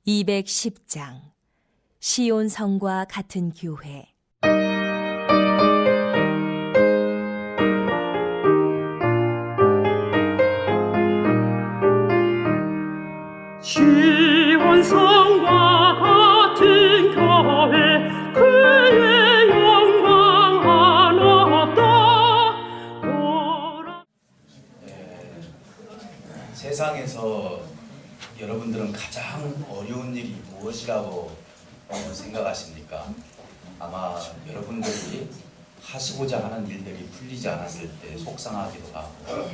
210장 시온성과 같은 교회. 시온성과 같은 교회 그의 영광 하나다. 세상에서 여러분들은 가장 어려운 일이 무엇이라고 생각하십니까? 아마 여러분들이 하시고자 하는 일들이 풀리지 않았을 때 속상하기도 하고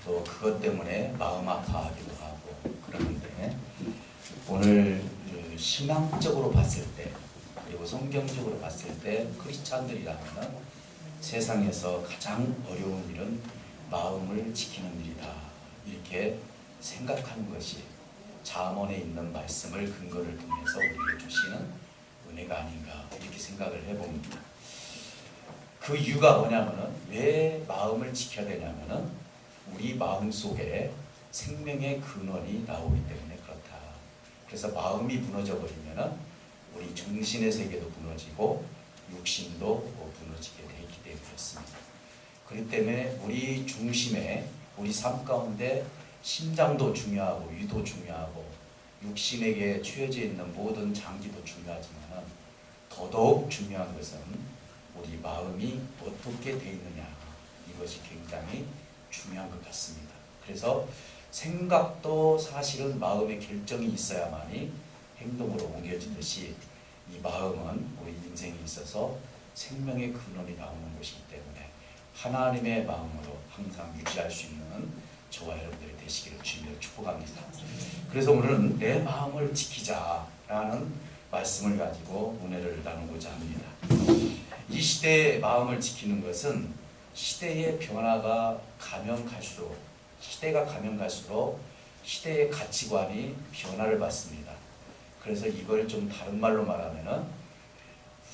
또 그것 때문에 마음 아파하기도 하고 그러는데, 오늘 신앙적으로 봤을 때 그리고 성경적으로 봤을 때 크리스찬들이라면 세상에서 가장 어려운 일은 마음을 지키는 일이다, 이렇게 생각하는 것이 잠언에 있는 말씀을 근거를 통해서 우리에게 주시는 은혜가 아닌가, 이렇게 생각을 해봅니다. 그 이유가 뭐냐면은, 왜 마음을 지켜야 되냐면은 우리 마음 속에 생명의 근원이 나오기 때문에 그렇다. 그래서 마음이 무너져 버리면은 우리 정신의 세계도 무너지고 육신도 무너지게 되어 있기 때문에 그렇습니다. 그렇기 때문에 우리 중심에, 우리 삶 가운데 심장도 중요하고 위도 중요하고 육신에게 취해져 있는 모든 장기도 중요하지만 더더욱 중요한 것은 우리 마음이 어떻게 되어 있느냐, 이것이 굉장히 중요한 것 같습니다. 그래서 생각도 사실은 마음의 결정이 있어야만이 행동으로 옮겨지듯이 이 마음은 우리 인생에 있어서 생명의 근원이 나오는 것이기 때문에 하나님의 마음으로 항상 유지할 수 있는 저와 여러분들이 되시기를 주님으로 축복합니다. 그래서 오늘은 내 마음을 지키자라는 말씀을 가지고 은혜를 나누고자 합니다. 이 시대의 마음을 지키는 것은 시대의 변화가 가면 갈수록, 시대가 가면 갈수록 시대의 가치관이 변화를 받습니다. 그래서 이걸 좀 다른 말로 말하면은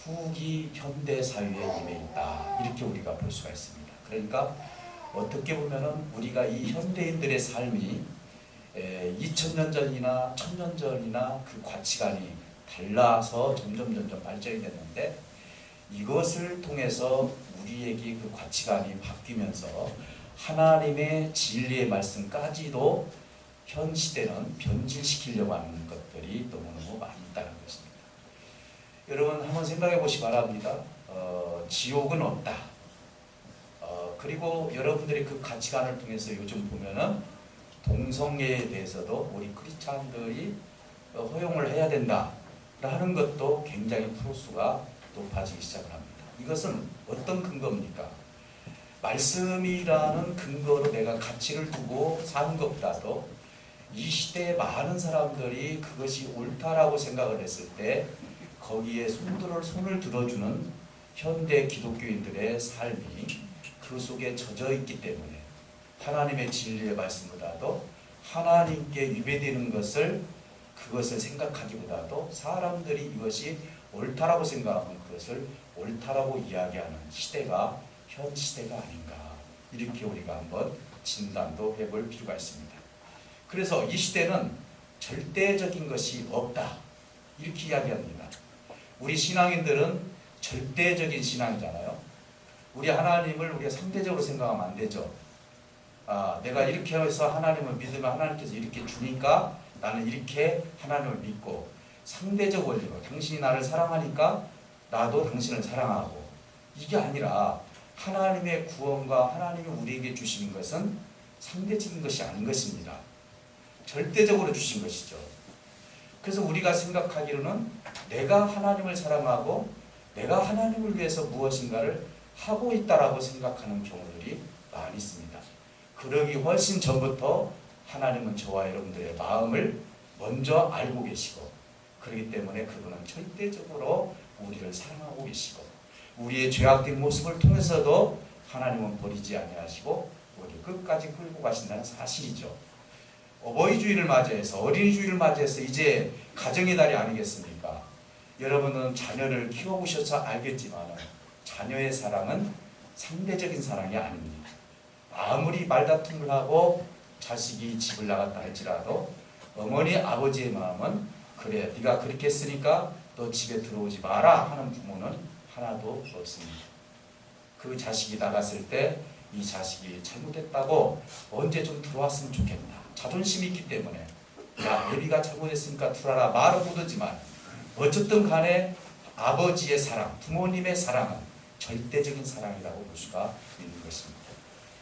후기 현대 사회에 임해 있다, 이렇게 우리가 볼 수가 있습니다. 그러니까 어떻게 보면은 우리가 이 현대인들의 삶이 2000년 전이나 1000년 전이나 그 가치관이 달라서 점점 발전이 됐는데, 이것을 통해서 우리에게 그 가치관이 바뀌면서 하나님의 진리의 말씀까지도 현 시대는 변질시키려고 하는 것들이 너무너무 많이 있다는 것입니다. 여러분 한번 생각해 보시기 바랍니다. 지옥은 없다. 그리고 여러분들이 그 가치관을 통해서 요즘 보면은 동성애에 대해서도 우리 크리스찬들이 허용을 해야 된다 하는 것도 굉장히 프로수가 높아지기 시작을 합니다. 이것은 어떤 근거입니까? 말씀이라는 근거로 내가 가치를 두고 사는 것보다도 이 시대의 많은 사람들이 그것이 옳다라고 생각을 했을 때 거기에 손을 들어주는 현대 기독교인들의 삶이 그 속에 젖어 있기 때문에 하나님의 진리의 말씀보다도 하나님께 위배되는 그것을 생각하기보다도 사람들이 이것이 옳다라고 생각하면 그것을 옳다라고 이야기하는 시대가 현 시대가 아닌가, 이렇게 우리가 한번 진단도 해볼 필요가 있습니다. 그래서 이 시대는 절대적인 것이 없다, 이렇게 이야기합니다. 우리 신앙인들은 절대적인 신앙이잖아요. 우리 하나님을 우리가 상대적으로 생각하면 안 되죠. 내가 이렇게 해서 하나님을 믿으면 하나님께서 이렇게 주니까 나는 이렇게 하나님을 믿고, 상대적 원리로 당신이 나를 사랑하니까 나도 당신을 사랑하고, 이게 아니라 하나님의 구원과 하나님이 우리에게 주시는 것은 상대적인 것이 아닌 것입니다. 절대적으로 주신 것이죠. 그래서 우리가 생각하기로는 내가 하나님을 사랑하고 내가 하나님을 위해서 무엇인가를 하고 있다라고 생각하는 경우들이 많이 있습니다. 그러기 훨씬 전부터 하나님은 저와 여러분들의 마음을 먼저 알고 계시고, 그렇기 때문에 그분은 절대적으로 우리를 사랑하고 계시고, 우리의 죄악된 모습을 통해서도 하나님은 버리지 아니하시고 우리를 끝까지 끌고 가신다는 사실이죠. 어버이 주일을 맞이해서, 어린이 주일을 맞이해서 이제 가정의 달이 아니겠습니까? 여러분은 자녀를 키워보셔서 알겠지만 자녀의 사랑은 상대적인 사랑이 아닙니다. 아무리 말다툼을 하고 자식이 집을 나갔다 할지라도 어머니 아버지의 마음은 그 그래 네가 그렇게 했으니까 너 집에 들어오지 마라 하는 부모는 하나도 없습니다. 그 자식이 나갔을 때 이 자식이 잘못했다고 언제 좀 들어왔으면 좋겠다. 자존심이 있기 때문에 야 애비가 잘못했으니까 들어와라 말은 못하지만 어쨌든 간에 아버지의 사랑, 부모님의 사랑은 절대적인 사랑이라고 볼 수가 있는 것입니다.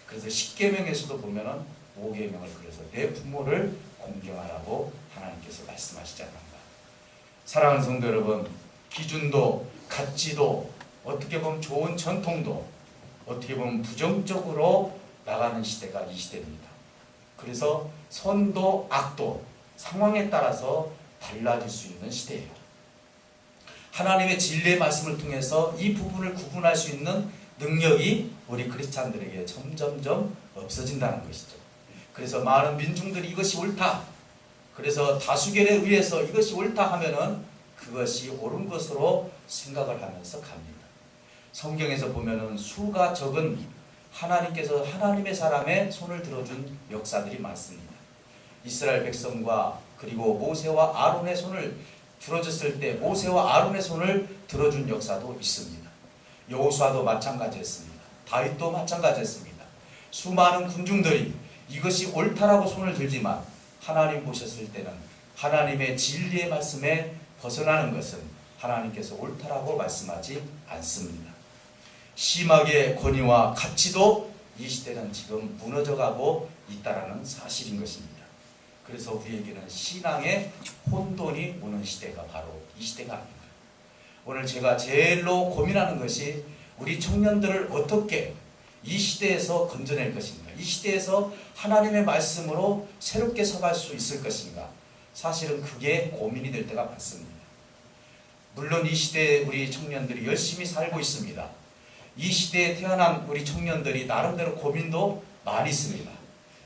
그래서 10계명에서도 보면은 5계명을 그래서 내 부모를 공경하라고 하나님께서 말씀하시지 않는가. 사랑하는 성도 여러분, 기준도 가치도 어떻게 보면 좋은 전통도 어떻게 보면 부정적으로 나가는 시대가 이 시대입니다. 그래서 선도 악도 상황에 따라서 달라질 수 있는 시대예요. 하나님의 진리의 말씀을 통해서 이 부분을 구분할 수 있는 능력이 우리 크리스찬들에게 점점점 없어진다는 것이죠. 그래서 많은 민중들이 이것이 옳다, 그래서 다수결에 의해서 이것이 옳다 하면은 그것이 옳은 것으로 생각을 하면서 갑니다. 성경에서 보면은 수가 적은 하나님께서 하나님의 사람의 손을 들어준 역사들이 많습니다. 이스라엘 백성과 그리고 모세와 아론의 손을 들어줬을 때 모세와 아론의 손을 들어준 역사도 있습니다. 여호수아도 마찬가지였습니다. 다윗도 마찬가지였습니다. 수많은 군중들이 이것이 옳다라고 손을 들지만 하나님 보셨을 때는 하나님의 진리의 말씀에 벗어나는 것은 하나님께서 옳다라고 말씀하지 않습니다. 심하게 권위와 가치도 이 시대는 지금 무너져가고 있다는 사실인 것입니다. 그래서 우리에게는 신앙의 혼돈이 오는 시대가 바로 이 시대가 아닌가. 오늘 제가 제일로 고민하는 것이 우리 청년들을 어떻게 이 시대에서 건져낼 것인가, 이 시대에서 하나님의 말씀으로 새롭게 서갈 수 있을 것인가. 사실은 그게 고민이 될 때가 많습니다. 물론 이 시대에 우리 청년들이 열심히 살고 있습니다. 이 시대에 태어난 우리 청년들이 나름대로 고민도 많이 있습니다.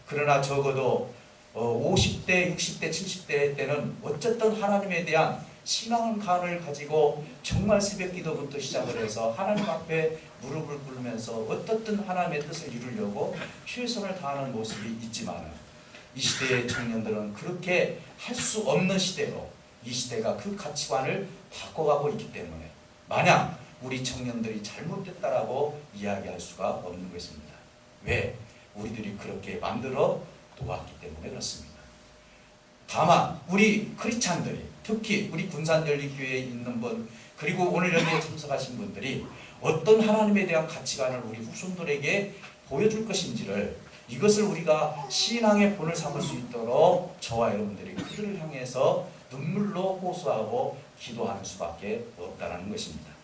그러나 적어도 50대, 60대, 70대 때는 어쨌든 하나님에 대한 신앙관을 가지고 정말 새벽 기도부터 시작을 해서 하나님 앞에 무릎을 꿇으면서 어떻든 하나님의 뜻을 이루려고 최선을 다하는 모습이 있지만 이 시대의 청년들은 그렇게 할 수 없는 시대로 이 시대가 그 가치관을 바꿔가고 있기 때문에 만약 우리 청년들이 잘못됐다라고 이야기할 수가 없는 것입니다. 왜? 우리들이 그렇게 만들어 놓았기 때문에 그렇습니다. 다만 우리 크리스찬들이 특히 우리 군산연립교회에 있는 분 그리고 오늘 여기에 참석하신 분들이 어떤 하나님에 대한 가치관을 우리 후손들에게 보여줄 것인지를 이것을 우리가 신앙의 본을 삼을 수 있도록 저와 여러분들이 그들을 향해서 눈물로 호소하고 기도하는 수밖에 없다는 것입니다.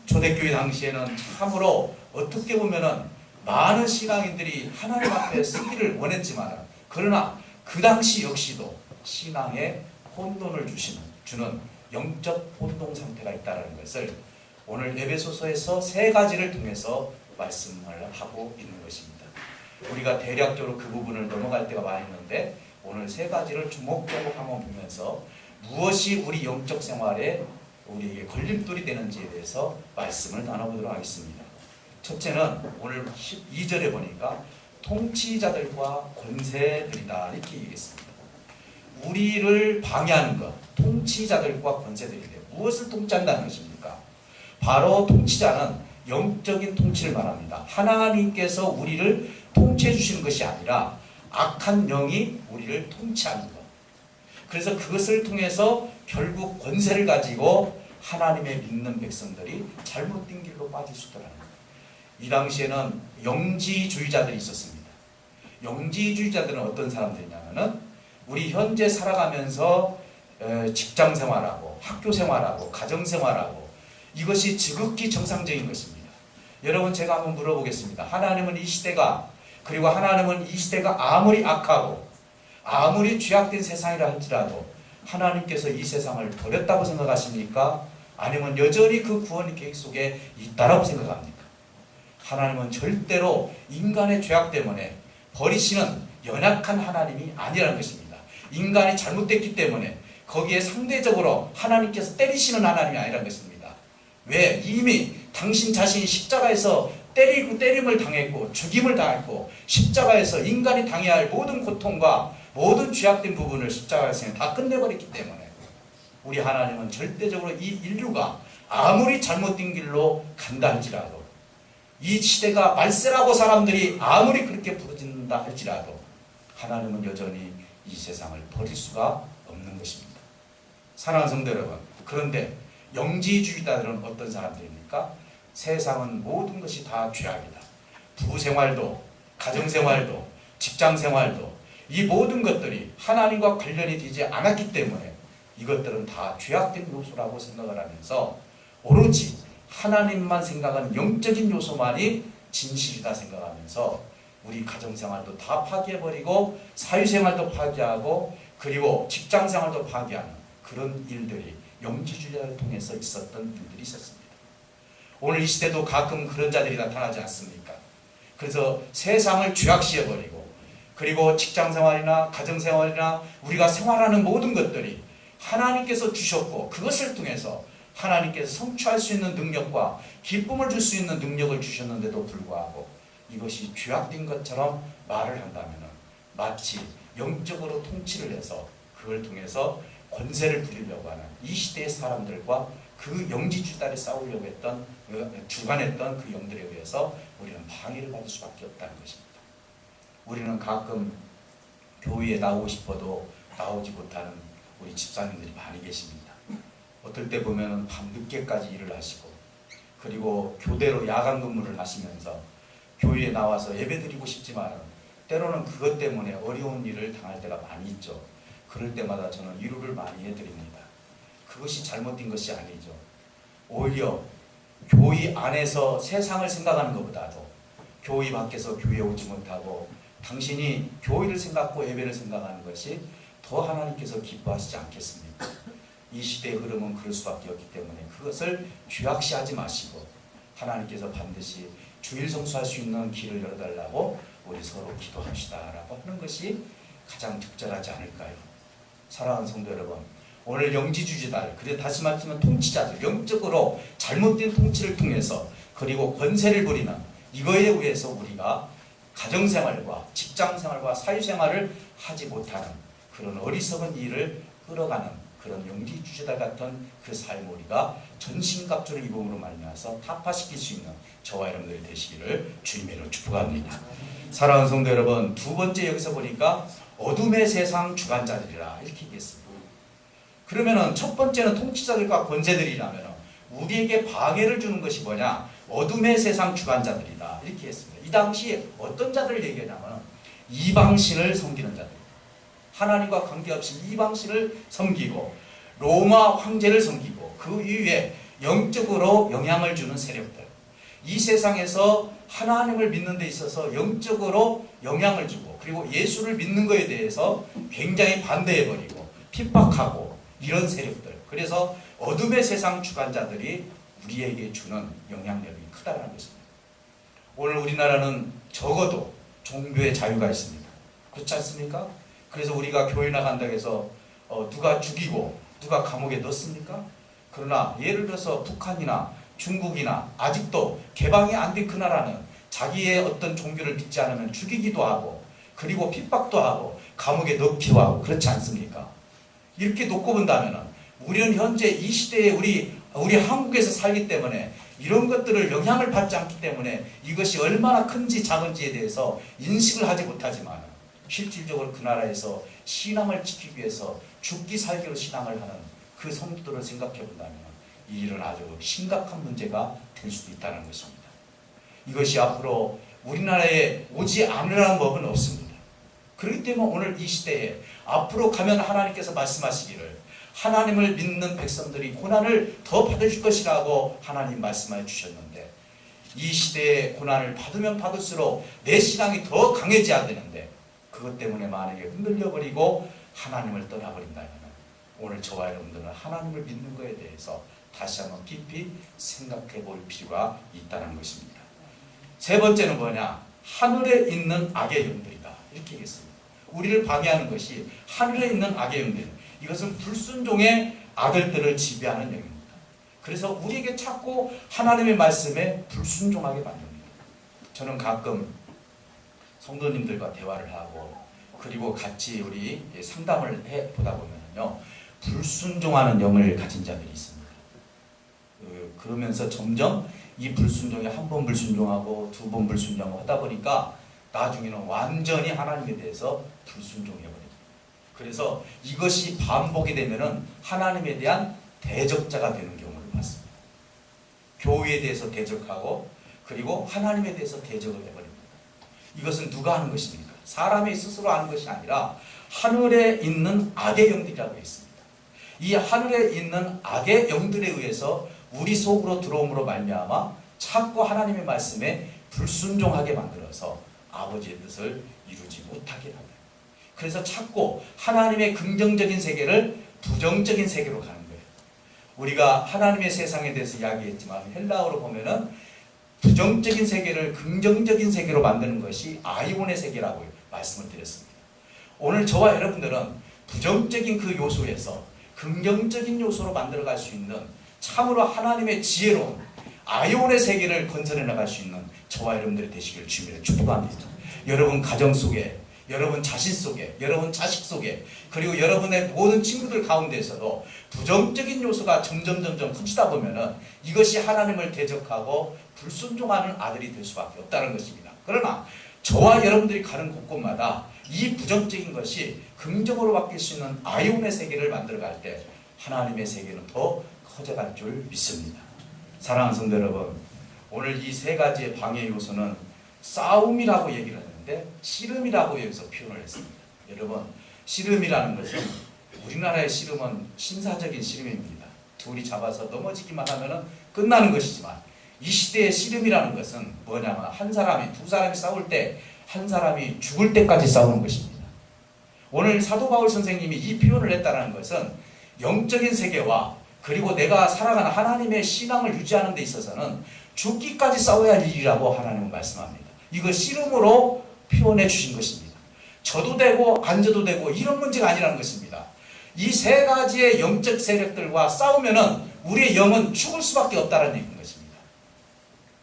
초대교회 당시에는 참으로 어떻게 보면은 많은 신앙인들이 하나님 앞에 쓰기를 원했지만 그러나 그 당시 역시도 신앙에 혼돈을 주는 영적 혼동 상태가 있다는 것을 오늘 에베소서에서 세 가지를 통해서 말씀을 하고 있는 것입니다. 우리가 대략적으로 그 부분을 넘어갈 때가 많이 있는데 오늘 세 가지를 주목적으로 한번 보면서 무엇이 우리 영적 생활에 우리에게 걸림돌이 되는지에 대해서 말씀을 나눠보도록 하겠습니다. 첫째는 오늘 12절에 보니까 통치자들과 권세들이다 이렇게 얘기했습니다. 우리를 방해하는 것, 통치자들과 권세들이래요. 무엇을 통치한다는 것입니까? 바로 통치자는 영적인 통치를 말합니다. 하나님께서 우리를 통치해 주시는 것이 아니라 악한 영이 우리를 통치하는 것. 그래서 그것을 통해서 결국 권세를 가지고 하나님의 믿는 백성들이 잘못된 길로 빠질 수 있다는 거예요. 이 당시에는 영지주의자들이 있었습니다. 영지주의자들은 어떤 사람들이냐면은 우리 현재 살아가면서 직장 생활하고 학교 생활하고 가정 생활하고 이것이 지극히 정상적인 것입니다. 여러분 제가 한번 물어보겠습니다. 하나님은 이 시대가 그리고 하나님은 이 시대가 아무리 악하고 아무리 죄악된 세상이라 할지라도 하나님께서 이 세상을 버렸다고 생각하십니까? 아니면 여전히 그 구원의 계획 속에 있다라고 생각합니까? 하나님은 절대로 인간의 죄악 때문에 버리시는 연약한 하나님이 아니라는 것입니다. 인간이 잘못됐기 때문에 거기에 상대적으로 하나님께서 때리시는 하나님이 아니라는 것입니다. 왜? 이미 당신 자신이 십자가에서 때림을 당했고 죽임을 당했고 십자가에서 인간이 당해야 할 모든 고통과 모든 죄악된 부분을 십자가에서 다 끝내버렸기 때문에 우리 하나님은 절대적으로 이 인류가 아무리 잘못된 길로 간다 할지라도, 이 시대가 말세라고 사람들이 아무리 그렇게 부르짖는다 할지라도 하나님은 여전히 이 세상을 버릴 수가 없는 것입니다. 사랑하는 성도 여러분, 그런데 영지주의자들은 어떤 사람들입니까? 세상은 모든 것이 다 죄악이다. 부부생활도, 가정생활도, 직장생활도, 이 모든 것들이 하나님과 관련이 되지 않았기 때문에 이것들은 다 죄악된 요소라고 생각을 하면서 오로지 하나님만 생각하는 영적인 요소만이 진실이다 생각하면서 우리 가정생활도 다 파괴해버리고 사회생활도 파괴하고 그리고 직장생활도 파괴하는 그런 일들이 영지주의자를 통해서 있었던 일들이 있었습니다. 오늘 이 시대도 가끔 그런 자들이 나타나지 않습니까? 그래서 세상을 죄악시해버리고 그리고 직장생활이나 가정생활이나 우리가 생활하는 모든 것들이 하나님께서 주셨고 그것을 통해서 하나님께서 성취할 수 있는 능력과 기쁨을 줄 수 있는 능력을 주셨는데도 불구하고 이것이 죄악된 것처럼 말을 한다면 마치 영적으로 통치를 해서 그걸 통해서 권세를 부리려고 하는 이 시대의 사람들과 그 영지주의자를 싸우려고 했던 주관했던 그 영들에 의해서 우리는 방해를 받을 수밖에 없다는 것입니다. 우리는 가끔 교회에 나오고 싶어도 나오지 못하는 우리 집사님들이 많이 계십니다. 어떨 때 보면 밤 늦게까지 일을 하시고 그리고 교대로 야간 근무를 하시면서 교회에 나와서 예배드리고 싶지만 때로는 그것 때문에 어려운 일을 당할 때가 많이 있죠. 그럴 때마다 저는 위로를 많이 해드립니다. 그것이 잘못된 것이 아니죠. 오히려 교회 안에서 세상을 생각하는 것보다도 교회 밖에서 교회에 오지 못하고 당신이 교회를 생각하고 예배를 생각하는 것이 더 하나님께서 기뻐하시지 않겠습니까? 이 시대의 흐름은 그럴 수밖에 없기 때문에 그것을 죄악시하지 마시고 하나님께서 반드시 주일 성수할 수 있는 길을 열어달라고 우리 서로 기도합시다라고 하는 것이 가장 적절하지 않을까요? 사랑하는 성도 여러분, 오늘 영지주의자들, 그리고 다시 말하면 통치자들, 영적으로 잘못된 통치를 통해서 그리고 권세를 부리는 이거에 의해서 우리가 가정생활과 직장생활과 사회생활을 하지 못하는 그런 어리석은 일을 끌어가는 그런 영지주의자 같은 그 삶을 우리가 전신갑주를 입음으로 말미암아서 타파시킬 수 있는 저와 여러분들이 되시기를 주님의 이름으로 축복합니다. 사랑하는 성도 여러분, 두 번째 여기서 보니까 어둠의 세상 주관자들이라 이렇게 얘기했습니다. 그러면은 첫 번째는 통치자들과 권세들이라면 우리에게 방해를 주는 것이 뭐냐? 어둠의 세상 주관자들이다 이렇게 했습니다. 이 당시에 어떤 자들을 얘기하냐면 이방신을 섬기는 자들, 하나님과 관계없이 이방신을 섬기고 로마 황제를 섬기고 그 이후에 영적으로 영향을 주는 세력들, 이 세상에서 하나님을 믿는 데 있어서 영적으로 영향을 주고 그리고 예수를 믿는 것에 대해서 굉장히 반대해버리고 핍박하고 이런 세력들, 그래서 어둠의 세상 주관자들이 우리에게 주는 영향력이 크다는 것입니다. 오늘 우리나라는 적어도 종교의 자유가 있습니다. 그렇지 않습니까? 그래서 우리가 교회 나간다고 해서 누가 죽이고 누가 감옥에 넣습니까? 그러나 예를 들어서 북한이나 중국이나 아직도 개방이 안 된 그 나라는 자기의 어떤 종교를 믿지 않으면 죽이기도 하고 그리고 핍박도 하고 감옥에 넣기도 하고 그렇지 않습니까? 이렇게 놓고 본다면 우리는 현재 이 시대에 우리 한국에서 살기 때문에 이런 것들을 영향을 받지 않기 때문에 이것이 얼마나 큰지 작은지에 대해서 인식을 하지 못하지만 실질적으로 그 나라에서 신앙을 지키기 위해서 죽기 살기로 신앙을 하는 그 성도들을 생각해 본다면 이 일은 아주 심각한 문제가 될 수도 있다는 것입니다. 이것이 앞으로 우리나라에 오지 않으라는 법은 없습니다. 그렇기 때문에 오늘 이 시대에 앞으로 가면 하나님께서 말씀하시기를 하나님을 믿는 백성들이 고난을 더 받을 것이라고 하나님 말씀해 주셨는데 이 시대에 고난을 받으면 받을수록 내 신앙이 더 강해져야 되는데 그것 때문에 만약에 흔들려버리고 하나님을 떠나버린다면 오늘 저와 여러분들은 하나님을 믿는 것에 대해서 다시 한번 깊이 생각해 볼 필요가 있다는 것입니다. 세 번째는 뭐냐? 하늘에 있는 악의 영들이다 이렇게 얘기했습니다. 우리를 방해하는 것이 하늘에 있는 악의 영들, 이것은 불순종의 아들들을 지배하는 영입니다. 그래서 우리에게 자꾸 하나님의 말씀에 불순종하게 만듭니다. 저는 가끔 성도님들과 대화를 하고 그리고 같이 우리 상담을 해보다 보면요, 불순종하는 영을 가진 자들이 있습니다. 그러면서 점점 이 불순종이 한 번 불순종하고 두 번 불순종하고 하다 보니까 나중에는 완전히 하나님에 대해서 불순종해버립니다. 그래서 이것이 반복이 되면은 하나님에 대한 대적자가 되는 경우를 봤습니다. 교회에 대해서 대적하고 그리고 하나님에 대해서 대적을 해버립니다. 이것은 누가 하는 것입니까? 사람이 스스로 하는 것이 아니라 하늘에 있는 악의 영들이라고 했습니다. 이 하늘에 있는 악의 영들에 의해서 우리 속으로 들어옴으로 말미암아 자꾸 하나님의 말씀에 불순종하게 만들어서 아버지의 뜻을 이루지 못하게 합니다. 그래서 자꾸 하나님의 긍정적인 세계를 부정적인 세계로 가는 거예요. 우리가 하나님의 세상에 대해서 이야기했지만 헬라어로 보면은 부정적인 세계를 긍정적인 세계로 만드는 것이 아이온의 세계라고 말씀을 드렸습니다. 오늘 저와 여러분들은 부정적인 그 요소에서 긍정적인 요소로 만들어갈 수 있는 참으로 하나님의 지혜로운 아이온의 세계를 건설해 나갈 수 있는 저와 여러분들이 되시기를 주님으로 축복합니다. 여러분 가정 속에, 여러분 자신 속에, 여러분 자식 속에, 그리고 여러분의 모든 친구들 가운데서도 부정적인 요소가 점점 커지다 보면은 이것이 하나님을 대적하고 불순종하는 아들이 될 수밖에 없다는 것입니다. 그러나 저와 여러분들이 가는 곳곳마다 이 부정적인 것이 긍정으로 바뀔 수 있는 아이온의 세계를 만들어갈 때 하나님의 세계는 더 커져갈 줄 믿습니다. 사랑하는 성도 여러분, 오늘 이 세 가지의 방해 요소는 싸움이라고 얘기를 하는데 씨름이라고 여기서 표현을 했습니다. 여러분, 씨름이라는 것은 우리나라의 씨름은 신사적인 씨름입니다. 둘이 잡아서 넘어지기만 하면 끝나는 것이지만 이 시대의 씨름이라는 것은 뭐냐면 한 사람이, 두 사람이 싸울 때 한 사람이 죽을 때까지 싸우는 것입니다. 오늘 사도 바울 선생님이 이 표현을 했다는 것은 영적인 세계와 그리고 내가 살아가는 하나님의 신앙을 유지하는 데 있어서는 죽기까지 싸워야 할 일이라고 하나님은 말씀합니다. 이걸 씨름으로 표현해 주신 것입니다. 져도 되고 안 져도 되고 이런 문제가 아니라는 것입니다. 이 세 가지의 영적 세력들과 싸우면은 우리의 영은 죽을 수밖에 없다는 얘기인 것입니다.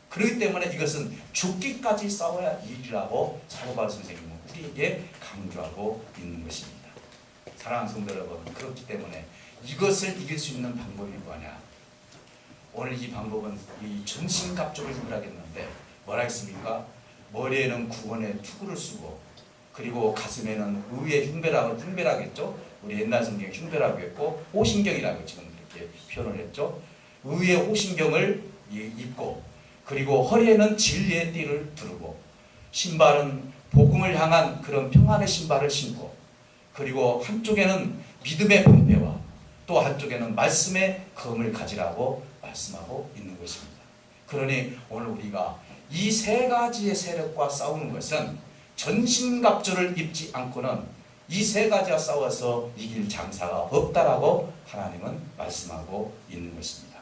그렇기 때문에 이것은 죽기까지 싸워야 할 일이라고 사도 바울 선생님은 우리에게 강조하고 있는 것입니다. 사랑하는 성도 여러분, 그렇기 때문에 이것을 이길 수 있는 방법이 뭐냐? 오늘 이 방법은 이 전신갑주를 준비하겠는데 뭐라 했습니까? 머리에는 구원의 투구를 쓰고 그리고 가슴에는 의의 흉배라겠죠? 우리 옛날 성경에 흉배라고 했고 호신경이라고 지금 이렇게 표현을 했죠. 의의 호신경을 입고 그리고 허리에는 진리의 띠를 두르고 신발은 복음을 향한 그런 평안의 신발을 신고 그리고 한쪽에는 믿음의 방패와 또 한쪽에는 말씀의 검을 가지라고 말씀하고 있는 것입니다. 그러니 오늘 우리가 이 세 가지의 세력과 싸우는 것은 전신갑주를 입지 않고는 이 세 가지와 싸워서 이길 장사가 없다라고 하나님은 말씀하고 있는 것입니다.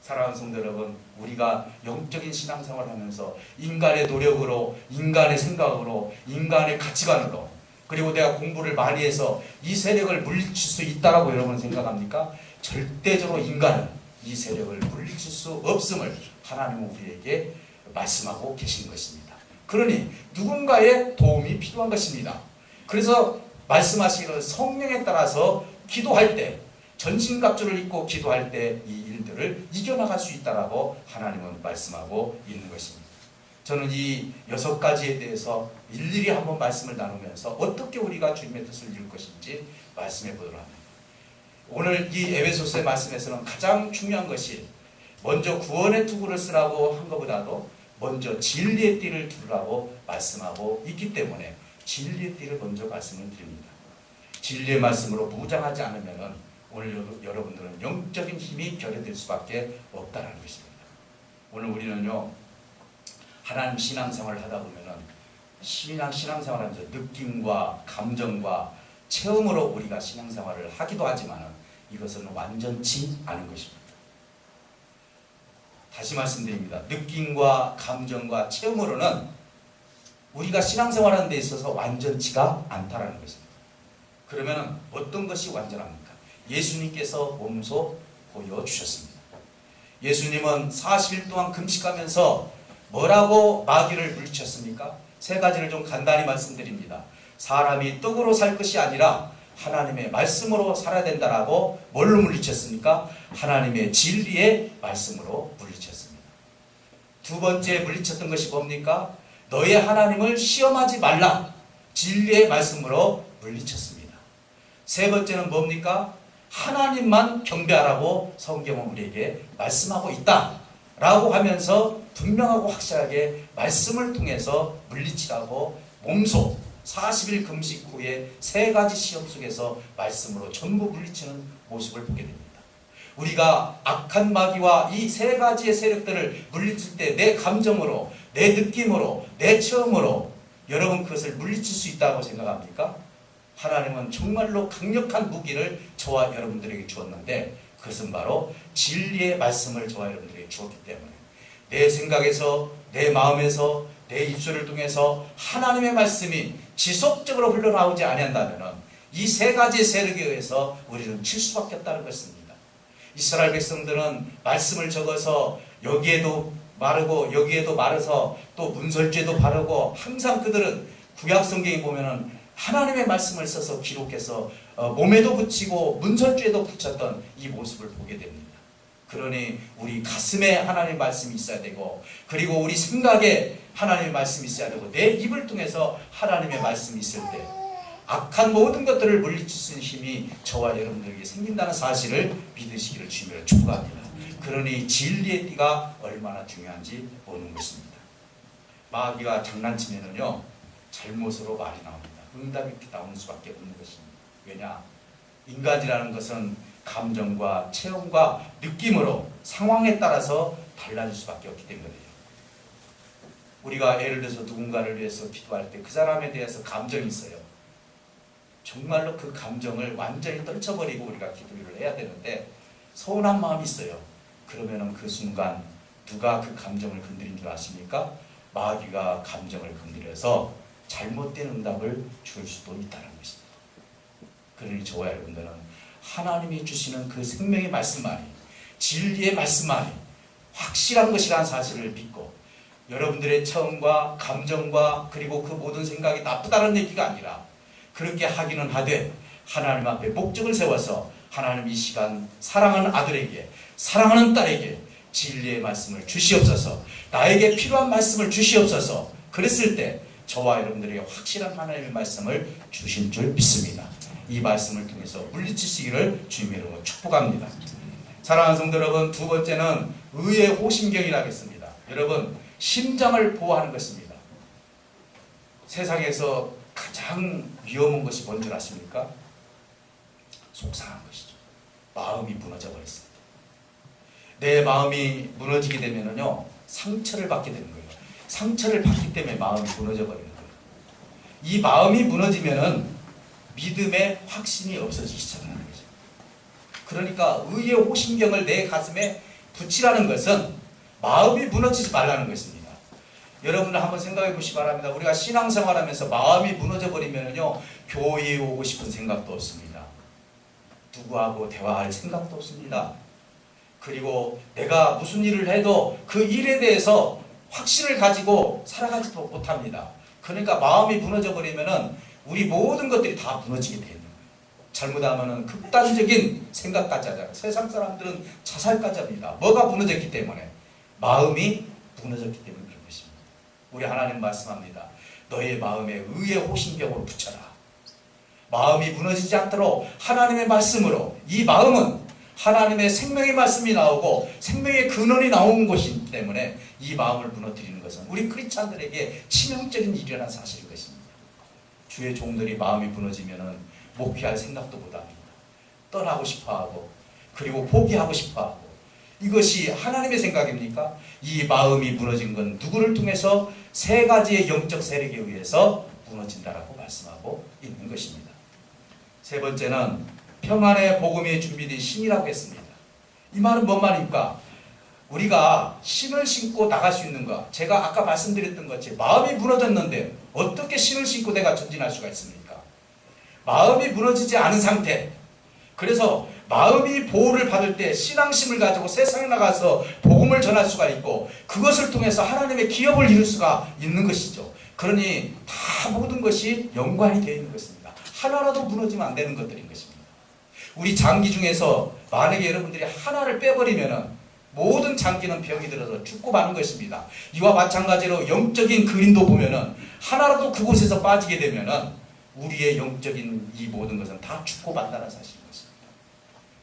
사랑하는 성도 여러분, 우리가 영적인 신앙생활을 하면서 인간의 노력으로, 인간의 생각으로, 인간의 가치관으로 그리고 내가 공부를 많이 해서 이 세력을 물리칠 수 있다라고 여러분 생각합니까? 절대적으로 인간은 이 세력을 물리칠 수 없음을 하나님은 우리에게 말씀하고 계신 것입니다. 그러니 누군가의 도움이 필요한 것입니다. 그래서 말씀하시기를 성령에 따라서 기도할 때 전신갑주를 입고 기도할 때 이 일들을 이겨나갈 수 있다라고 하나님은 말씀하고 있는 것입니다. 저는 이 6가지에 대해서 일일이 한번 말씀을 나누면서 어떻게 우리가 주님의 뜻을 이룰 것인지 말씀해 보도록 합니다. 오늘 이 에베소서의 말씀에서는 가장 중요한 것이 먼저 구원의 투구를 쓰라고 한 것보다도 먼저 진리의 띠를 두르라고 말씀하고 있기 때문에 진리의 띠를 먼저 말씀을 드립니다. 진리의 말씀으로 무장하지 않으면 오늘 여러분들은 영적인 힘이 결여될 수밖에 없다는 것입니다. 오늘 우리는요, 하나님 신앙생활을 하다 보면은 신앙생활을 하면서 느낌과 감정과 체험으로 우리가 신앙생활을 하기도 하지만은 이것은 완전치 않은 것입니다. 다시 말씀드립니다. 느낌과 감정과 체험으로는 우리가 신앙생활하는 데 있어서 완전치가 않다라는 것입니다. 그러면 어떤 것이 완전합니까? 예수님께서 몸소 보여주셨습니다. 예수님은 40일 동안 금식하면서 뭐라고 마귀를 물리쳤습니까? 3가지를 좀 간단히 말씀드립니다. 사람이 떡으로 살 것이 아니라 하나님의 말씀으로 살아야 된다라고 뭘로 물리쳤습니까? 하나님의 진리의 말씀으로 물리쳤습니다. 두 번째 물리쳤던 것이 뭡니까? 너의 하나님을 시험하지 말라. 진리의 말씀으로 물리쳤습니다. 세 번째는 뭡니까? 하나님만 경배하라고 성경은 우리에게 말씀하고 있다 라고 하면서 분명하고 확실하게 말씀을 통해서 물리치라고 몸소 40일 금식 후에 세 가지 시험 속에서 말씀으로 전부 물리치는 모습을 보게 됩니다. 우리가 악한 마귀와 이 세 가지의 세력들을 물리칠 때 내 감정으로, 내 느낌으로, 내 체험으로 여러분 그것을 물리칠 수 있다고 생각합니까? 하나님은 정말로 강력한 무기를 저와 여러분들에게 주었는데 그것은 바로 진리의 말씀을 저와 여러분들에게 주었기 때문에 내 생각에서, 내 마음에서, 내 입술을 통해서 하나님의 말씀이 지속적으로 흘러나오지 아니한다면 이 세 가지의 세력에 의해서 우리는 칠 수밖에 없다는 것입니다. 이스라엘 백성들은 말씀을 적어서 여기에도 마르고 여기에도 마르서 또 문설주에도 바르고 항상 그들은 구약 성경에 보면은 하나님의 말씀을 써서 기록해서 몸에도 붙이고 문설주에도 붙였던 이 모습을 보게 됩니다. 그러니 우리 가슴에 하나님의 말씀이 있어야 되고 그리고 우리 생각에 하나님의 말씀이 있어야 되고 내 입을 통해서 하나님의 말씀이 있을 때 악한 모든 것들을 물리칠 수 있는 힘이 저와 여러분들에게 생긴다는 사실을 믿으시기를 주님으로 축복합니다. 그러니 진리의 띠가 얼마나 중요한지 보는 것입니다. 마귀가 장난치면은요 잘못으로 말이 나옵니다. 응답이 나오는 수밖에 없는 것입니다. 왜냐? 인간이라는 것은 감정과 체험과 느낌으로 상황에 따라서 달라질 수밖에 없기 때문이에요. 우리가 예를 들어서 누군가를 위해서 기도할 때 그 사람에 대해서 감정이 있어요. 정말로 그 감정을 완전히 떨쳐버리고 우리가 기도를 해야 되는데 서운한 마음이 있어요. 그러면은 그 순간 누가 그 감정을 건드린 줄 아십니까? 마귀가 감정을 건드려서 잘못된 응답을 줄 수도 있다는 것입니다. 그러니 저와 여러분들은 하나님이 주시는 그 생명의 말씀만이 진리의 말씀만이 확실한 것이라는 사실을 믿고 여러분들의 체험과 감정과 그리고 그 모든 생각이 나쁘다는 얘기가 아니라 그렇게 하기는 하되 하나님 앞에 목적을 세워서 하나님 이 시간 사랑하는 아들에게 사랑하는 딸에게 진리의 말씀을 주시옵소서 나에게 필요한 말씀을 주시옵소서 그랬을 때 저와 여러분들에게 확실한 하나님의 말씀을 주신 줄 믿습니다. 이 말씀을 통해서 물리치시기를 주님의 이름으로 축복합니다. 사랑하는 성도 여러분, 두 번째는 의의 호심경이라고 했습니다. 여러분, 심장을 보호하는 것입니다. 세상에서 가장 위험한 것이 뭔 줄 아십니까? 속상한 것이죠. 마음이 무너져 버렸습니다. 내 마음이 무너지게 되면은요 상처를 받게 되는 거예요. 상처를 받기 때문에 마음이 무너져 버리는 거예요. 이 마음이 무너지면은 믿음의 확신이 없어지기 시작하는 거죠. 그러니까 의의 호심경을 내 가슴에 붙이라는 것은 마음이 무너지지 말라는 것입니다. 여러분들 한번 생각해 보시기 바랍니다. 우리가 신앙생활하면서 마음이 무너져 버리면은요 교회에 오고 싶은 생각도 없습니다. 누구하고 대화할 생각도 없습니다. 그리고 내가 무슨 일을 해도 그 일에 대해서 확신을 가지고 살아가지도 못합니다. 그러니까 마음이 무너져 버리면은 우리 모든 것들이 다 무너지게 되는 거예요. 잘못하면은 극단적인 생각까지 하잖아요. 세상 사람들은 자살까지 합니다. 뭐가 무너졌기 때문에? 마음이 무너졌기 때문에 그런 것입니다. 우리 하나님 말씀합니다. 너의 마음에 의의 호심경으로 붙여라. 마음이 무너지지 않도록 하나님의 말씀으로 이 마음은 하나님의 생명의 말씀이 나오고 생명의 근원이 나오는 것이기 때문에 이 마음을 무너뜨리는 것은 우리 크리스찬들에게 치명적인 일이라는 사실인 것입니다. 주의 종들이 마음이 무너지면은 목회할 생각도 못합니다. 떠나고 싶어하고 그리고 포기하고 싶어하고 이것이 하나님의 생각입니까? 이 마음이 무너진 건 누구를 통해서 세 가지의 영적 세력에 의해서 무너진다라고 말씀하고 있는 것입니다. 세 번째는 평안의 복음이 준비된 신이라고 했습니다. 이 말은 뭔 말입니까? 우리가 신을 신고 나갈 수 있는 것. 제가 아까 말씀드렸던 것처럼 마음이 무너졌는데 어떻게 신을 신고 내가 전진할 수가 있습니까? 마음이 무너지지 않은 상태. 그래서 마음이 보호를 받을 때 신앙심을 가지고 세상에 나가서 복음을 전할 수가 있고 그것을 통해서 하나님의 기업을 이룰 수가 있는 것이죠. 그러니 다 모든 것이 연관이 되어 있는 것입니다. 하나라도 무너지면 안 되는 것들인 것입니다. 우리 장기 중에서 만약에 여러분들이 하나를 빼버리면은 모든 장기는 병이 들어서 죽고 마는 것입니다. 이와 마찬가지로 영적인 그림도 보면은 하나라도 그곳에서 빠지게 되면은 우리의 영적인 이 모든 것은 다 죽고 만다는 사실인 것입니다.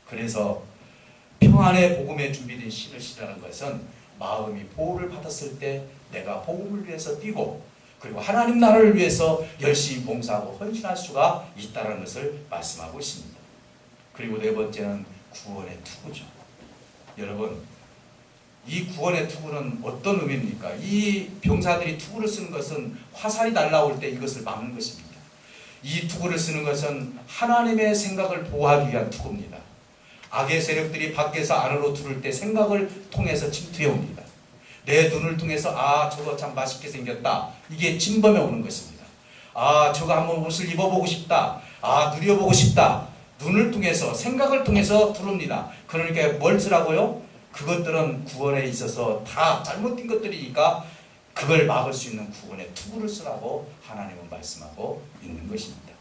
그래서 평안의 복음에 준비된 신을 신라는 것은 마음이 보호를 받았을 때 내가 복음을 위해서 뛰고 그리고 하나님 나라를 위해서 열심히 봉사하고 헌신할 수가 있다는 것을 말씀하고 있습니다. 그리고 네 번째는 구원의 투구죠. 여러분, 이 구원의 투구는 어떤 의미입니까? 이 병사들이 투구를 쓰는 것은 화살이 날아올 때 이것을 막는 것입니다. 이 투구를 쓰는 것은 하나님의 생각을 보호하기 위한 투구입니다. 악의 세력들이 밖에서 안으로 들을 때 생각을 통해서 침투해 옵니다. 내 눈을 통해서 아 저거 참 맛있게 생겼다. 이게 침범해 오는 것입니다. 아 저거 한번 옷을 입어보고 싶다. 아 누려보고 싶다. 눈을 통해서 생각을 통해서 들어옵니다. 그러니까 뭘 쓰라고요? 그것들은 구원에 있어서 다 잘못된 것들이니까 그걸 막을 수 있는 구원의 투구를 쓰라고 하나님은 말씀하고 있는 것입니다.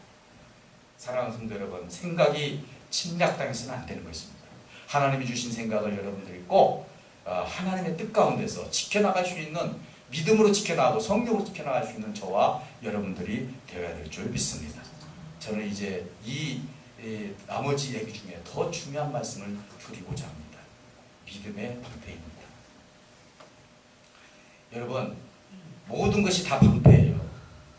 사랑하는 성도 여러분, 생각이 침략당해서는 안 되는 것입니다. 하나님이 주신 생각을 여러분들이 꼭 하나님의 뜻 가운데서 지켜나갈 수 있는 믿음으로 지켜나가고 성령으로 지켜나갈 수 있는 저와 여러분들이 되어야 될 줄 믿습니다. 저는 이제 이 나머지 얘기 중에 더 중요한 말씀을 드리고자 합니다. 믿음의 방패입니다. 여러분, 모든 것이 다 방패예요.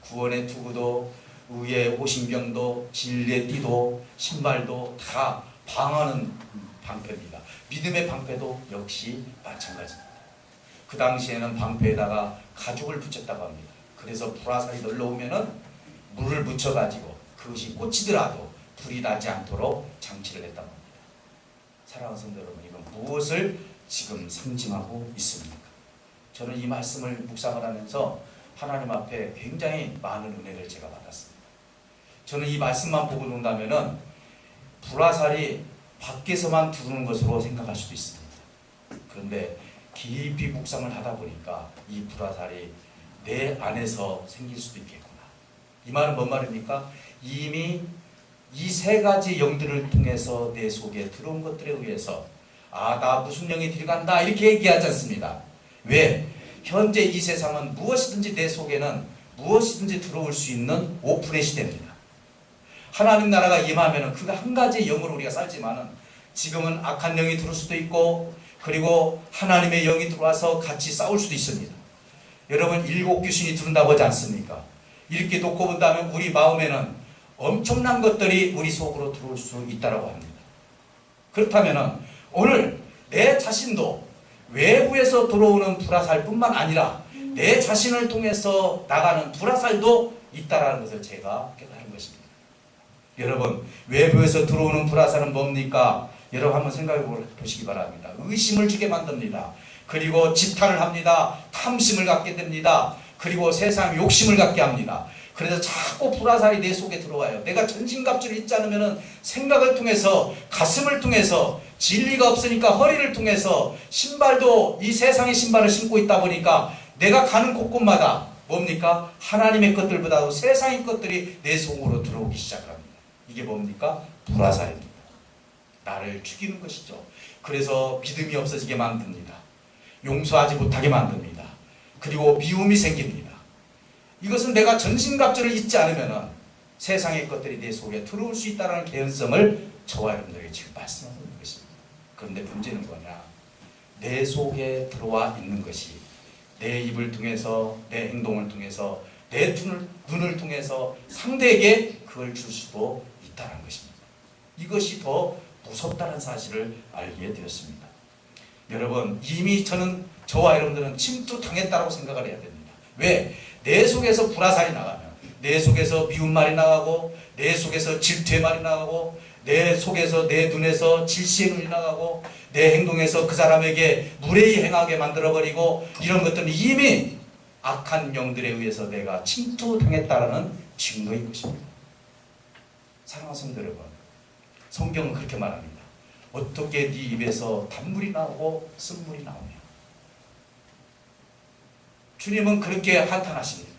구원의 투구도 의의 오신병도 진리의 띠도 신발도 다 방어하는 방패입니다. 믿음의 방패도 역시 마찬가지입니다. 그 당시에는 방패에다가 가죽을 붙였다고 합니다. 그래서 불화살이 놀러오면은 물을 묻혀가지고 그것이 꽂히더라도 불이 나지 않도록 장치를 했다고 합니다. 사랑하는 성도 여러분, 이건 무엇을 지금 상징하고 있습니까? 저는 이 말씀을 묵상을 하면서 하나님 앞에 굉장히 많은 은혜를 제가 받았습니다. 저는 이 말씀만 보고 논다면은 불화살이 밖에서만 들어오는 것으로 생각할 수도 있습니다. 그런데 깊이 묵상을 하다 보니까 이 불화살이 내 안에서 생길 수도 있겠구나. 이 말은 뭔 말입니까? 이미 이 세 가지 영들을 통해서 내 속에 들어온 것들에 의해서 아, 나 무슨 영이 들어간다 이렇게 얘기하지 않습니다. 왜? 현재 이 세상은 무엇이든지 내 속에는 무엇이든지 들어올 수 있는 오픈의 시대입니다. 하나님 나라가 임하면 그 한 가지 영으로 우리가 살지만은 지금은 악한 영이 들어올 수도 있고 그리고 하나님의 영이 들어와서 같이 싸울 수도 있습니다. 여러분, 일곱 귀신이 들어온다고 하지 않습니까? 이렇게 놓고 본다면 우리 마음에는 엄청난 것들이 우리 속으로 들어올 수 있다고 합니다. 그렇다면 오늘 내 자신도 외부에서 들어오는 불화살뿐만 아니라 내 자신을 통해서 나가는 불화살도 있다는 것을 제가 깨달은 것입니다. 여러분, 외부에서 들어오는 불화살은 뭡니까? 여러분 한번 생각해 보시기 바랍니다. 의심을 주게 만듭니다. 그리고 지탄을 합니다. 탐심을 갖게 됩니다. 그리고 세상 욕심을 갖게 합니다. 그래서 자꾸 불화살이 내 속에 들어와요. 내가 전신갑주를 입지 않으면 생각을 통해서 가슴을 통해서 진리가 없으니까 허리를 통해서 신발도 이 세상의 신발을 신고 있다 보니까 내가 가는 곳곳마다 뭡니까? 하나님의 것들보다도 세상의 것들이 내 속으로 들어오기 시작합니다. 이게 뭡니까? 불화살입니다. 나를 죽이는 것이죠. 그래서 믿음이 없어지게 만듭니다. 용서하지 못하게 만듭니다. 그리고 미움이 생깁니다. 이것은 내가 전신갑주를 입지 않으면 세상의 것들이 내 속에 들어올 수 있다는 개연성을 저와 여러분들에게 지금 말씀하고 있는 것입니다. 그런데 문제는 뭐냐? 내 속에 들어와 있는 것이 내 입을 통해서 내 행동을 통해서 내 눈을 통해서 상대에게 그걸 줄 수도 있다는 것입니다. 이것이 더 무섭다는 사실을 알게 되었습니다. 여러분, 이미 저와 여러분들은 침투당했다고 생각을 해야 됩니다. 왜? 내 속에서 불화살이 나가면 내 속에서 미운 말이 나가고 내 속에서 질투의 말이 나가고 내 속에서 내 눈에서 질시의 눈이 나가고 내 행동에서 그 사람에게 무례히 행하게 만들어버리고 이런 것들은 이미 악한 영들에 의해서 내가 침투당했다는 증거인 것입니다. 사랑하는 성도 여러분, 성경은 그렇게 말합니다. 어떻게 네 입에서 단물이 나오고 쓴물이 나오냐. 주님은 그렇게 한탄하십니다.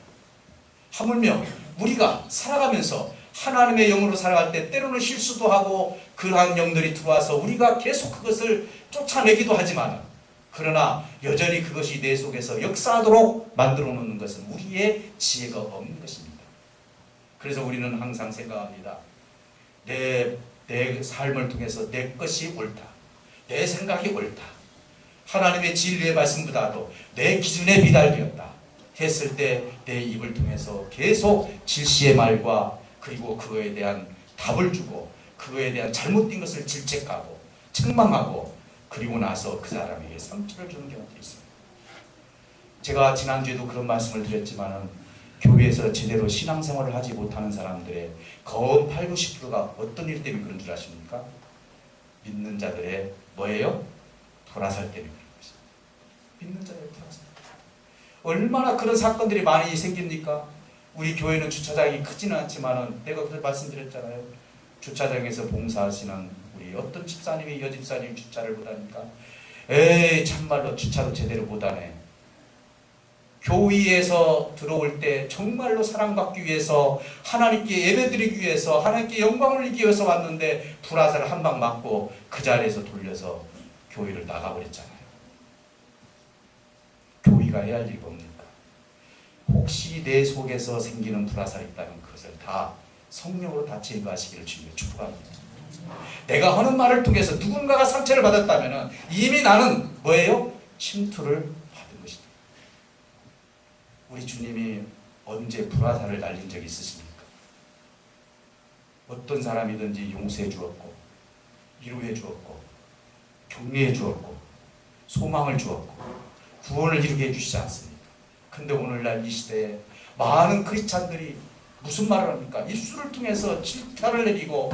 하물며 우리가 살아가면서 하나님의 영으로 살아갈 때 때로는 실수도 하고 그러한 영들이 들어와서 우리가 계속 그것을 쫓아내기도 하지만, 그러나 여전히 그것이 내 속에서 역사하도록 만들어 놓는 것은 우리의 지혜가 없는 것입니다. 그래서 우리는 항상 생각합니다. 내 삶을 통해서 내 것이 옳다, 내 생각이 옳다, 하나님의 진리의 말씀보다도 내 기준에 비달되었다 했을 때 내 입을 통해서 계속 질시의 말과 그리고 그거에 대한 답을 주고 그거에 대한 잘못된 것을 질책하고 책망하고 그리고 나서 그 사람에게 상처를 주는 경우도 있습니다. 제가 지난주에도 그런 말씀을 드렸지만은 교회에서 제대로 신앙생활을 하지 못하는 사람들의 거의 8, 90%가 어떤 일 때문에 그런 줄 아십니까? 믿는 자들의 뭐예요? 돌아설 때문에 그런 것입니다. 믿는 자들의 돌아설. 얼마나 그런 사건들이 많이 생깁니까? 우리 교회는 주차장이 크지는 않지만은 내가 그걸 말씀드렸잖아요. 주차장에서 봉사하시는 우리 어떤 집사님이 여집사님 주차를 못하니까 에이 참말로 주차도 제대로 못하네. 교회에서 들어올 때 정말로 사랑받기 위해서 하나님께 예배드리기 위해서 하나님께 영광을 올리기 위해서 왔는데 불화살을 한 방 맞고 그 자리에서 돌려서 교회를 나가버렸잖아요. 교회가 해야 할 일이 뭡니까? 혹시 내 속에서 생기는 불화살이 있다면 그것을 다 성령으로 다 제거하시기를 주님께 축복합니다. 내가 하는 말을 통해서 누군가가 상처를 받았다면 이미 나는 뭐예요? 침투를 받은 것입니다. 우리 주님이 언제 불화살을 날린 적이 있으십니까? 어떤 사람이든지 용서해 주었고 위로해 주었고 격려해 주었고 소망을 주었고 구원을 이루게 해주시지 않습니까? 근데 오늘날 이 시대에 많은 크리스찬들이 무슨 말을 합니까? 입술을 통해서 질타를 내리고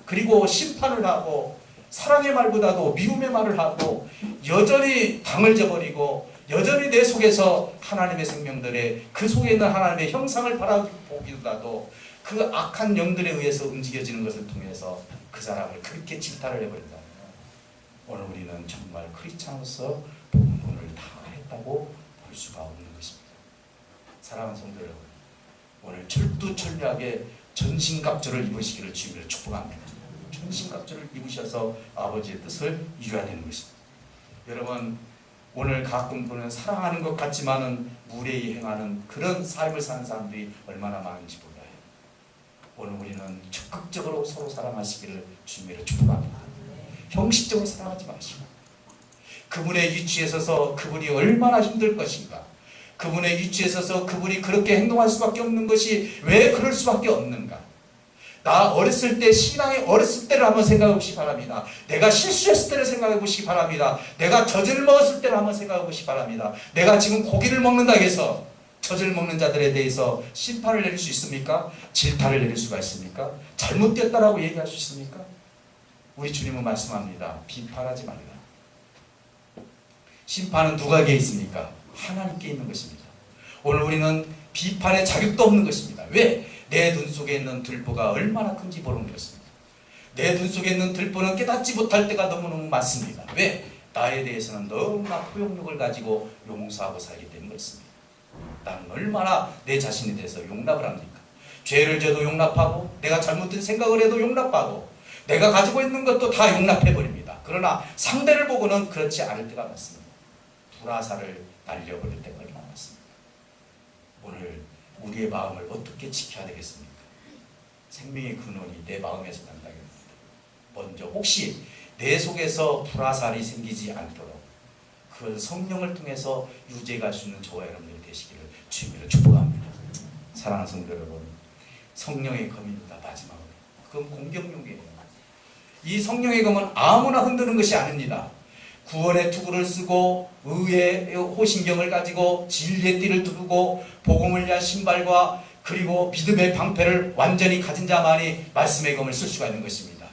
그리고 심판을 하고 사랑의 말보다도 미움의 말을 하고 여전히 당을 저버리고 여전히 내 속에서 하나님의 생명들의 그 속에 있는 하나님의 형상을 바라보기보다도 그 악한 영들에 의해서 움직여지는 것을 통해서 그 사람을 그렇게 질타를 해버린다면 오늘 우리는 정말 크리스찬으로서 본분을 다 했다고 볼 수가 없는 것입니다. 사랑하는 성도 여러분, 오늘 철두철미하게 전신갑주를 입으시기를 주님을 축복합니다. 전신갑주를 입으셔서 아버지의 뜻을 이루어야 되는 것입니다. 여러분, 오늘 가끔 보는 사랑하는 것 같지만은 무례히 행하는 그런 삶을 사는 사람들이 얼마나 많은지 몰라요. 오늘 우리는 적극적으로 서로 사랑하시기를 주님을 축복합니다. 형식적으로 사랑하지 마시고 그분의 위치에 서서 그분이 얼마나 힘들 것인가, 그분의 위치에 서서 그분이 그렇게 행동할 수밖에 없는 것이 왜 그럴 수밖에 없는가. 나 어렸을 때 신앙의 어렸을 때를 한번 생각해 보시기 바랍니다. 내가 실수했을 때를 생각해 보시기 바랍니다. 내가 젖을 먹었을 때를 한번 생각해 보시기 바랍니다. 내가 지금 고기를 먹는다 해서 젖을 먹는 자들에 대해서 심판을 내릴 수 있습니까? 질타를 내릴 수가 있습니까? 잘못됐다라고 얘기할 수 있습니까? 우리 주님은 말씀합니다. 비판하지 말라. 심판은 누구에게 있습니까? 하나님께 있는 것입니다. 오늘 우리는 비판의 자격도 없는 것입니다. 왜? 내 눈 속에 있는 들보가 얼마나 큰지 모르는 것입니다. 내 눈 속에 있는 들보는 깨닫지 못할 때가 너무너무 많습니다. 왜? 나에 대해서는 너무나 포용력을 가지고 용서하고 살기 때문에 그렇습니다. 나는 얼마나 내 자신에 대해서 용납을 합니까? 죄를 져도 용납하고 내가 잘못된 생각을 해도 용납하고 내가 가지고 있는 것도 다 용납해버립니다. 그러나 상대를 보고는 그렇지 않을 때가 많습니다. 불화살을 날려버릴 때가 얼마나 많습니다. 오늘 우리의 마음을 어떻게 지켜야 되겠습니까? 생명의 근원이 내 마음에서 난다겠습니다. 먼저 혹시 내 속에서 불화살이 생기지 않도록 그 성령을 통해서 유지해갈 수 있는 저와 여러분들이 되시기를 주님으로 축복합니다. 사랑하는 성도 여러분, 성령의 검입니다. 마지막으로 그건 공격용이에요. 이 성령의 검은 아무나 흔드는 것이 아닙니다. 구원의 투구를 쓰고 의의 호신경을 가지고 진리의 띠를 두르고 복음을 위한 신발과 그리고 믿음의 방패를 완전히 가진 자만이 말씀의 검을 쓸 수가 있는 것입니다.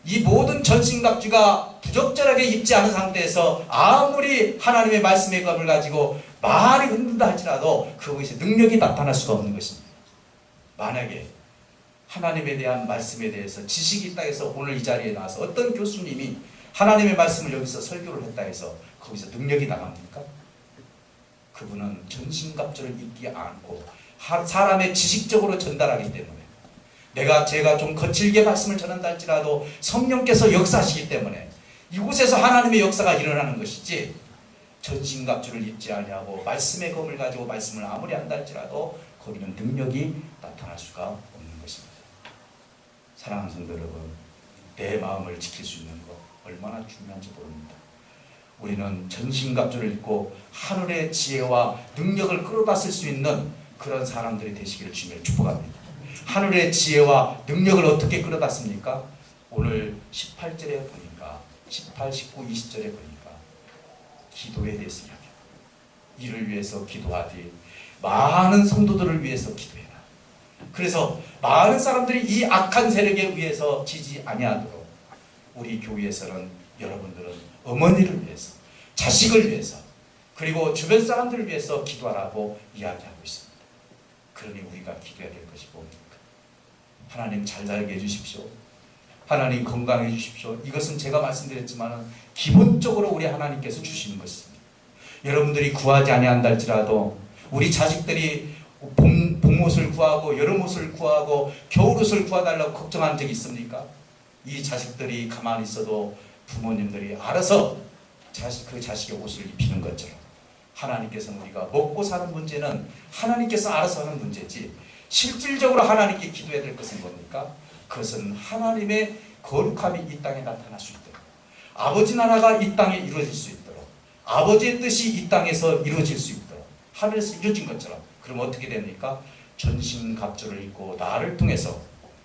이 모든 전신갑주가 부적절하게 입지 않은 상태에서 아무리 하나님의 말씀의 검을 가지고 많이 흔든다 할지라도 그것이 능력이 나타날 수가 없는 것입니다. 만약에 하나님에 대한 말씀에 대해서 지식이 있다 해서 오늘 이 자리에 나와서 어떤 교수님이 하나님의 말씀을 여기서 설교를 했다 해서 거기서 능력이 나갑니까? 그분은 전신갑주를 입지 않고 사람의 지식적으로 전달하기 때문에 제가 좀 거칠게 말씀을 전한다 할지라도 성령께서 역사하시기 때문에 이곳에서 하나님의 역사가 일어나는 것이지, 전신갑주를 입지 아니하고 말씀의 검을 가지고 말씀을 아무리 한다 할지라도 거기는 능력이 나타날 수가 없는 것입니다. 사랑하는 성도 여러분, 내 마음을 지킬 수 있는 것 얼마나 중요한지 모릅니다. 우리는 전신갑주를 입고 하늘의 지혜와 능력을 끌어다쓸 수 있는 그런 사람들이 되시기를 주님을 축복합니다. 하늘의 지혜와 능력을 어떻게 끌어다습니까? 오늘 18절에 보니까 18, 19, 20절에 보니까 기도에 대해서 이야기합니다. 이를 위해서 기도하되 많은 성도들을 위해서 기도해라. 그래서 많은 사람들이 이 악한 세력에 의해서 지지 아니하도록 우리 교회에서는 여러분들은 어머니를 위해서, 자식을 위해서, 그리고 주변 사람들을 위해서 기도하라고 이야기하고 있습니다. 그러니 우리가 기도해야 될 것이 뭡니까? 하나님 잘 살게 해주십시오. 하나님 건강해 주십시오. 이것은 제가 말씀드렸지만 기본적으로 우리 하나님께서 주시는 것입니다. 여러분들이 구하지 아니한다 할지라도 우리 자식들이 봄옷을 구하고 여름옷을 구하고 겨울옷을 구해달라고 걱정한 적이 있습니까? 이 자식들이 가만히 있어도 부모님들이 알아서 그 자식의 옷을 입히는 것처럼 하나님께서는 우리가 먹고 사는 문제는 하나님께서 알아서 하는 문제지, 실질적으로 하나님께 기도해야 될 것은 뭡니까? 그것은 하나님의 거룩함이 이 땅에 나타날 수 있도록, 아버지 나라가 이 땅에 이루어질 수 있도록, 아버지의 뜻이 이 땅에서 이루어질 수 있도록 하늘에서 이루어진 것처럼, 그럼 어떻게 됩니까? 전신갑주를 입고 나를 통해서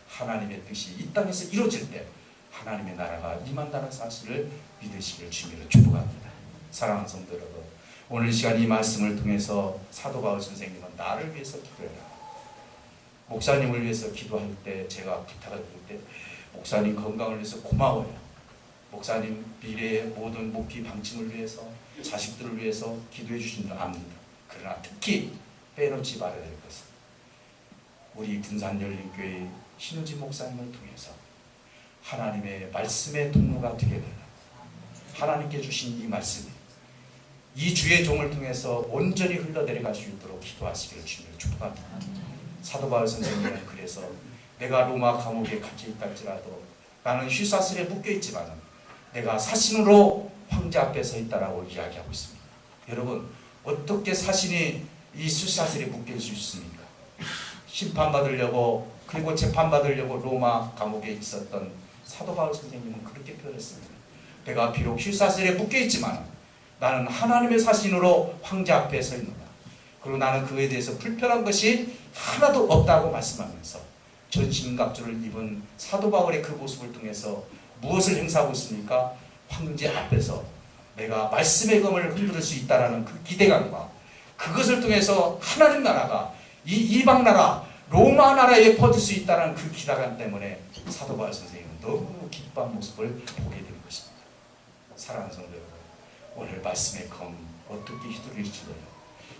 하나님의 뜻이 이 땅에서 이루어질 때 하나님의 나라가 임한다는 사실을 믿으시길 주님으로 축복합니다. 사랑하는 성도 여러분, 오늘 이 시간 이 말씀을 통해서 사도 바울 선생님은 나를 위해서 기도해라. 목사님을 위해서 기도할 때 제가 부탁을 드릴 때 목사님 건강을 위해서 고마워요. 목사님 미래의 모든 목피 방침을 위해서, 자식들을 위해서 기도해 주신 줄 압니다. 그러나 특히 빼놓지 말아야 될 것은 우리 군산열린교회 신우진 목사님을 통해서 하나님의 말씀의 통로가 되게 되는, 하나님께 주신 이 말씀이 이 주의 종을 통해서 온전히 흘러내려갈 수 있도록 기도하시기를 주님을 축복합니다. 사도 바울 선생님은 그래서 내가 로마 감옥에 갇혀 있다 할지라도 나는 휘사슬에 묶여 있지만 내가 사신으로 황제 앞에 서 있다라고 이야기하고 있습니다. 여러분, 어떻게 사신이 이 휘사슬에 묶일 수 있습니까? 심판받으려고, 그리고 재판받으려고 로마 감옥에 있었던 사도 바울 선생님은 그렇게 표현했습니다. 내가 비록 휘사슬에 묶여 있지만 나는 하나님의 사신으로 황제 앞에 서 있노라. 그리고 나는 그에 대해서 불편한 것이 하나도 없다고 말씀하면서 전신갑주를 입은 사도 바울의 그 모습을 통해서 무엇을 행사하고 있습니까? 황제 앞에서 내가 말씀의 검을 흔들 수 있다라는 그 기대감과 그것을 통해서 하나님 나라가 이 이방 나라 로마 나라에 퍼질 수 있다는 그 기대감 때문에 사도 바울 선생님은 너무 기뻐한 모습을 보게 된 것입니다. 사랑하는 성도 여러분, 오늘 말씀의 검 어떻게 휘두르실지요?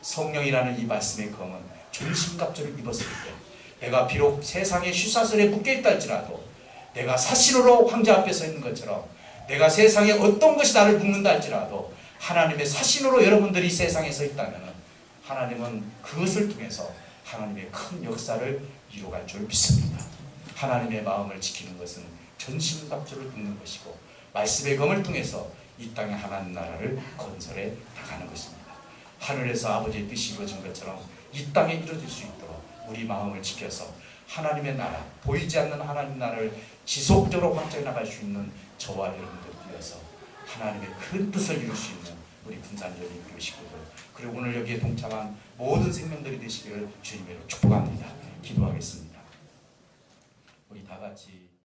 성령이라는 이 말씀의 검은 전신갑주를 입었을 때 내가 비록 세상의 휘사슬에 묶여있다 할지라도 내가 사신으로 황제 앞에 서 있는 것처럼, 내가 세상에 어떤 것이 나를 묶는다 할지라도 하나님의 사신으로 여러분들이 세상에 서 있다면 하나님은 그것을 통해서 하나님의 큰 역사를 이루어갈 줄 믿습니다. 하나님의 마음을 지키는 것은 전신갑주를 입는 것이고 말씀의 검을 통해서 이 땅에 하나님 나라를 건설해 나가는 것입니다. 하늘에서 아버지의 뜻이 이루어진 것처럼 이 땅에 이루어질 수 있도록 우리 마음을 지켜서 하나님의 나라, 보이지 않는 하나님 나라를 지속적으로 확장해 나갈 수 있는 저와 여러분들 위해서 하나님의 큰 뜻을 이룰 수 있는 우리 군산열린교회 식구들, 그리고 오늘 여기에 동참한 모든 생명들이 되시기를 주님으로 축복합니다. 기도하겠습니다. 우리 다 같이